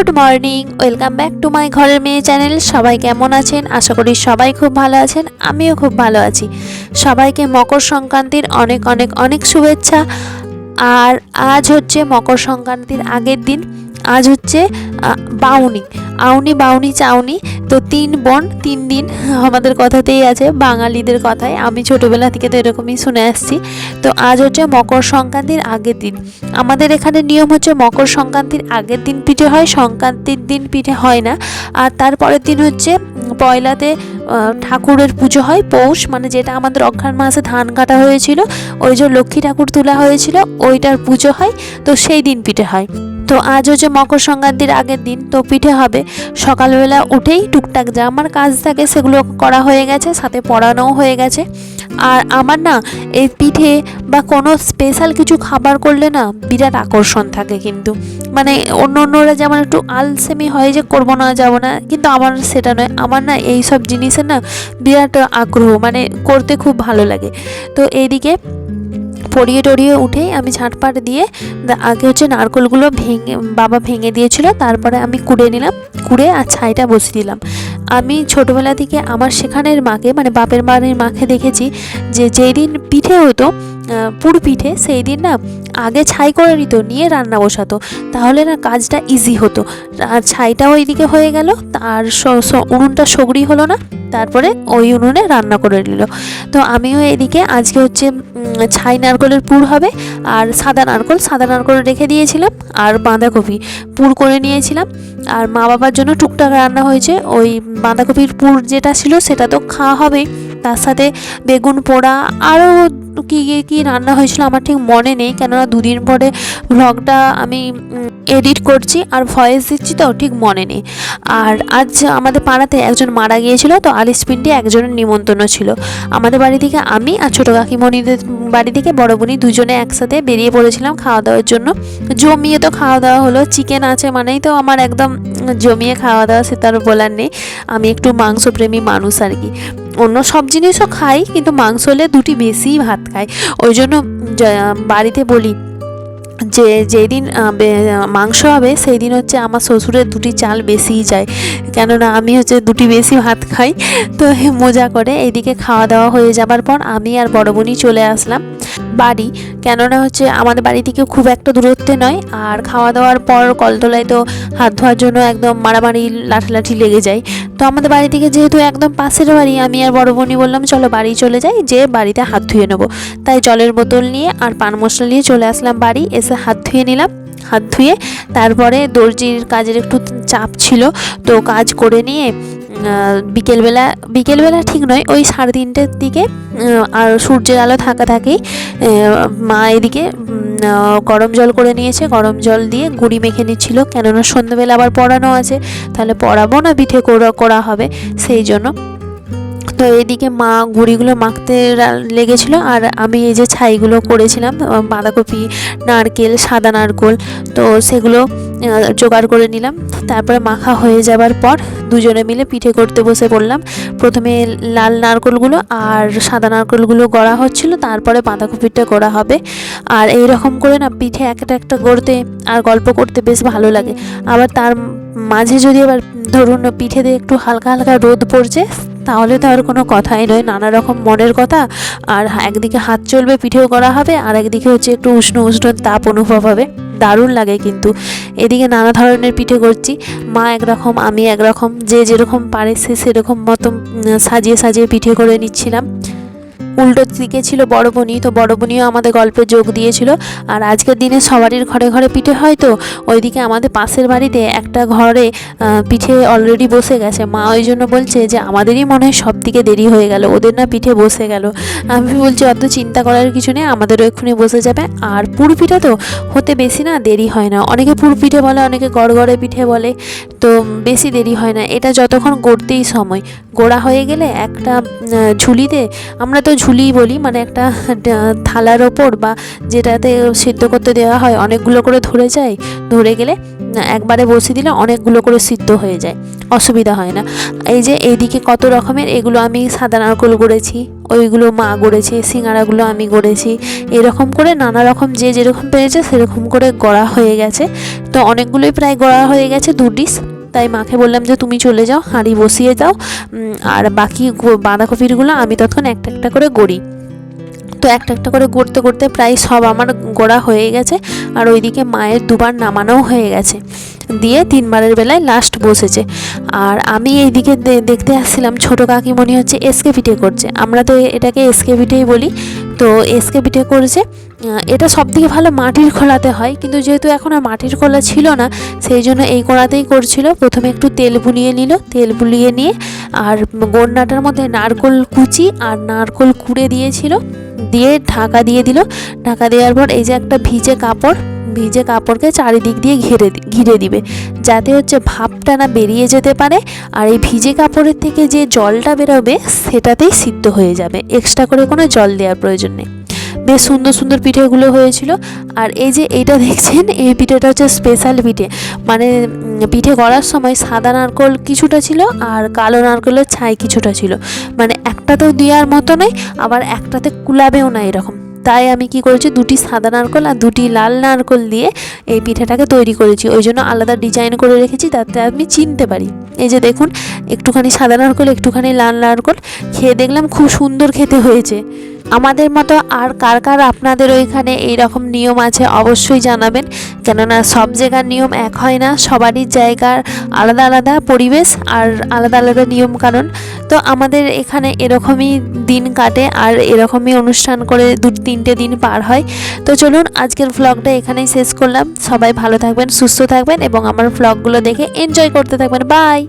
Good morning, welcome back to my ঘরের মেয়ে channel. সবাই কেমন আছেন? আশা করি সবাই খুব ভালো আছেন, আমিও খুব ভালো আছি। সবাইকে মকর সংক্রান্তির অনেক অনেক অনেক শুভেচ্ছা। আর আজ হচ্ছে মকর সংক্রান্তির আগের দিন। আজ হচ্ছে বাউনি, আউনি বাউনি চাউনি। তো 3 বোন 3 দিন আমাদের কথাতেই আছে, বাঙালিদের কথায়। আমি ছোটোবেলা থেকে তো এরকমই শুনে আসছি। তো আজ হচ্ছে মকর সংক্রান্তির আগের দিন। আমাদের এখানে নিয়ম হচ্ছে মকর সংক্রান্তির আগের দিন পিঠে হয়, সংক্রান্তির দিন পিঠে হয় না। আর তারপরের দিন হচ্ছে পয়লাতে ঠাকুরের পুজো হয়। পৌষ মানে যেটা আমাদের অঘ্রাণ মাসে ধান কাটা হয়েছিল, ওই যে লক্ষ্মী ঠাকুর তোলা হয়েছিল, ওইটার পুজো হয়। তো সেই দিন পিঠে হয়। তো আজ হচ্ছে মকর সংক্রান্তির আগের দিন, তো পিঠে হবে। সকালবেলা উঠেই টুকটাক যা আমার কাজ থাকে সেগুলো করা হয়ে গেছে, সাথে পড়ানোও হয়ে গেছে। আর আমার না এই পিঠে বা কোনো স্পেশাল কিছু খাবার করলে না বিরাট আকর্ষণ থাকে। কিন্তু মানে অন্যরা যেমন একটু আলসেমি হয় যে করবো না, যাবো না, কিন্তু আমার সেটা নয়। আমার না এই সব জিনিসের না বিরাট আগ্রহ, মানে করতে খুব ভালো লাগে। তো এইদিকে পড়িয়ে টড়িয়ে উঠেই আমি ঝাঁটপাট দিয়ে আগে হচ্ছে নারকেলগুলো বাবা ভেঙে দিয়েছিল, তারপরে আমি কুড়ে নিলাম, কুড়ে আর ছাইটা বসিয়ে দিলাম। আমি ছোটোবেলা থেকে আমার সেখানের মাকে, মানে বাপের বাড়ির মাকে দেখেছি যে যেই দিন পিঠে হতো, পুর পিঠে, সেই দিন না আগে ছাই করে নিত, নিয়ে রান্না বসাতো, তাহলে না কাজটা ইজি হতো। আর ছাইটাও ওইদিকে হয়ে গেল, আর উনুনটা সগড়ি হলো না, তারপরে ওই উনুনে রান্না করে নিল। তো আমিও এদিকে আজকে হচ্ছে ছাই নারকেলের পুর হবে, আর সাদা নারকেল রেখে দিয়েছিলাম, আর বাঁধাকপি পুর করে নিয়েছিলাম। আর মা বাবার জন্য টুকটাক রান্না হয়েছে। ওই বাঁধাকপির পুর যেটা ছিল সেটা তো খাওয়া হবেই, তার সাথে বেগুন পোড়া, আরও কী রান্না হয়েছিল আমার ঠিক মনে নেই, কেননা 2 দিন পরে ভ্লগটা আমি এডিট করছি আর ভয়েস দিচ্ছি, তো ঠিক মনে নেই। আর আজ আমাদের পাড়াতে একজন মারা গিয়েছিল, তো আলিশপিন্ডি একজনের নিমন্ত্রণ ছিল। আমাদের বাড়ি থেকে আমি আর ছোটো কাকিমণিদের বাড়ি থেকে বড় বোনি দুজনে একসাথে বেরিয়ে পড়েছিলাম খাওয়া দাওয়ার জন্য। জমিয়ে তো খাওয়া দাওয়া হলো, চিকেন আছে মানেই তো আমার একদম জমিয়ে খাওয়া দাওয়া, সে তার বলার নেই। আমি একটু মাংসপ্রেমী মানুষ আর কি। অন্য সব জিনিসও খাই, কিন্তু মাংস হলে 2টি বেশিই ভাত খাই। ওই জন্য বাড়িতে বলি যে যেদিন মাংস হবে সেই দিন হচ্ছে আমার শ্বশুরের 2টি চাল বেশিই যায়, কেননা আমি হচ্ছে 2টি বেশি ভাত খাই। তো মজা করে এইদিকে খাওয়া দাওয়া হয়ে যাবার পর আমি আর বড় বোনই চলে আসলাম বাড়ি, কেননা হচ্ছে আমাদের বাড়ি থেকে খুব একটা দূরত্বে নয়। আর খাওয়া দাওয়ার পর কলতলায় তো হাত ধোয়ার জন্য একদম মারামারি লাঠালাঠি লেগে যায়। তো আমাদের বাড়ি থেকে যেহেতু একদম পাশের বাড়ি, আমি আর বড় বোনই বললাম চলো বাড়ি চলে যাই, যে বাড়িতে হাত ধুয়ে নেবো। তাই জলের বোতল নিয়ে আর পান মশলা নিয়ে চলে আসলাম বাড়ি। এসে হাত ধুয়ে নিলাম, হাত ধুয়ে তারপরে দর্জির কাজের একটু চাপ ছিল, তো কাজ করে নিয়ে বিকেলবেলা ঠিক নয়, ওই 3:30টার দিকে, আর সূর্যের আলো থাকেই মা এদিকে গরম জল করে নিয়েছে। গরম জল দিয়ে গুঁড়ি মেখে নিচ্ছিল, কেননা সন্ধ্যেবেলা আবার পড়ানো আছে, তাহলে পড়াবো না, পিঠে করা হবে, সেই জন্য। তো এইদিকে মা গুঁড়িগুলো মাখতে লেগেছিলো, আর আমি এই যে ছাইগুলো করেছিলাম, বাঁধাকপি, নারকেল, সাদা নারকেল, তো সেগুলো জোগাড় করে নিলাম। তারপরে মাখা হয়ে যাবার পর দুজনে মিলে পিঠে করতে বসে পড়লাম। প্রথমে লাল নারকেলগুলো আর সাদা নারকেলগুলো গড়া হচ্ছিল, তারপরে বাঁধাকপিটা গড়া হবে। আর এই রকম করে না পিঠে একটা গড়তে আর গল্প করতে বেশ ভালো লাগে। আবার তার মাঝে যদি আবার ধরুন পিঠেতে একটু হালকা হালকা রোদ পড়ছে, তাহলে তো আর কোনো কথাই নয়, নানা রকম মনের কথা। আর একদিকে হাত চলবে, পিঠেও করা হবে, আর একদিকে হচ্ছে একটু উষ্ণ তাপ অনুভব হবে, দারুণ লাগে। কিন্তু এদিকে নানা ধরনের পিঠে করছি, মা একরকম, আমি একরকম, যে যেরকম পারে সে সেরকম মতো সাজিয়ে পিঠে করে নিচ্ছিলাম। উল্টো দিকে ছিল বড় বোনি, তো বড় বোনিও আমাদের গল্পে যোগ দিয়েছিল। আর আজকের দিনে সবারই ঘরে ঘরে পিঠে হয়, তো ওইদিকে আমাদের পাশের বাড়িতে একটা ঘরে পিঠে অলরেডি বসে গেছে। মা ওই জন্য বলছে যে আমাদেরই মনে হয় সব দিকে দেরি হয়ে গেল, ওদের না পিঠে বসে গেল। আমি বলছি অত চিন্তা করার কিছু নেই, আমাদেরও এক্ষুনি বসে যাবে। আর পুর পিঠে তো হতে বেশি না দেরি হয় না, অনেকে পুর পিঠে বলে, অনেকে গড়গড়ে পিঠে বলে, তো বেশি দেরি হয় না। এটা যতক্ষণ গড়তেই সময়, গোড়া হয়ে গেলে একটা ঝুলিতে, আমরা তো ঝুলিই বলি, মানে একটা থালার ওপর বা যেটাতে সিদ্ধ করতে দেওয়া হয় অনেকগুলো করে ধরে যায়, ধরে গেলে একবারে বসিয়ে দিলে অনেকগুলো করে সিদ্ধ হয়ে যায়, অসুবিধা হয় না। এই যে এইদিকে কত রকমের, এগুলো আমি সাদা নারকেল গড়েছি, ওইগুলো মা গড়েছে, সিঙ্গারাগুলো আমি গড়েছি, এরকম করে নানা রকম যে যেরকম পেরেছে সেরকম করে গড়া হয়ে গেছে। তো অনেকগুলোই প্রায় গড়া হয়ে গেছে, 2 ডিশ। তাই মাকে বললাম যে তুমি চলে যাও, হাঁড়ি বসিয়ে দাও, আর বাকি বাঁধাকপিরগুলো আমি তখন একটা একটা করে গড়ি। তো একটা একটা করে গড়তে গড়তে প্রায় সব আমার গড়া হয়ে গেছে। আর ওইদিকে মায়ের 2বার নামানোও হয়ে গেছে, দিয়ে 3বারের বেলায় লাস্ট বসেছে। আর আমি এইদিকে দেখতে আসছিলাম, ছোটো কাকিমণি হচ্ছে এসকে পিঠে করছে, আমরা তো এটাকে এসকে পিঠেই বলি। তো এসকে পিঠে করেছে, এটা সবথেকে ভালো মাটির খোলাতে হয়, কিন্তু যেহেতু এখন আর মাটির খোলা ছিল না, সেই জন্য এই কড়াতেই করছিল। প্রথমে একটু তেল বুলিয়ে নিল, তেল বুলিয়ে নিয়ে আর গন্ডাটার মধ্যে নারকোল কুচি আর নারকোল কুড়ে দিয়েছিল, দিয়ে ঢাকা দিয়ে দিল। ঢাকা দেওয়ার পর এই যে একটা ভিজে কাপড়কে চারিদিক দিয়ে ঘিরে দিবে, যাতে হচ্ছে ভাপটা না বেরিয়ে যেতে পারে। আর এই ভিজে কাপড়ের থেকে যে জলটা বেরোবে সেটাতেই সিদ্ধ হয়ে যাবে, এক্সট্রা করে কোনো জল দেওয়ার প্রয়োজন নেই। বেশ সুন্দর সুন্দর পিঠেগুলো হয়েছিল। আর এই যে এইটা দেখছেন, এই পিঠেটা হচ্ছে স্পেশাল পিঠে, মানে পিঠে করার সময় সাদা নারকেল কিছুটা ছিল আর কালো নারকেলের ছাই কিছুটা ছিল, মানে একটাতেও দেওয়ার মতো নয়, আবার একটাতে কুলাবেও না এরকম। তাই আমি কি করেছি, 2টি সাদা নারকেল আর 2টি লাল নারকেল দিয়ে এই পিঠেটাকে তৈরি করেছি, ওই জন্য আলাদা ডিজাইন করে রেখেছি, তাতে আমি চিনতে পারি। এই যে দেখুন, একটুখানি সাদা নারকেল, একটুখানি লাল নারকেল, খেয়ে দেখলাম খুব সুন্দর খেতে হয়েছে। আমাদের মতো আর কার কার আপনাদের ওইখানে এই রকম নিয়ম আছে অবশ্যই জানাবেন, কেননা সব জায়গার নিয়ম এক হয় না, সবারই জায়গার আলাদা আলাদা পরিবেশ আর আলাদা আলাদা নিয়ম কানুন। তো আমাদের এখানে এরকমই দিন কাটে আর এরকমই অনুষ্ঠান করে 2-3টে দিন পার হয়। তো চলুন আজকের ভ্লগটা এখানেই শেষ করলাম। সবাই ভালো থাকবেন, সুস্থ থাকবেন এবং আমার ভ্লগগুলো দেখে এনজয় করতে থাকবেন। বাই।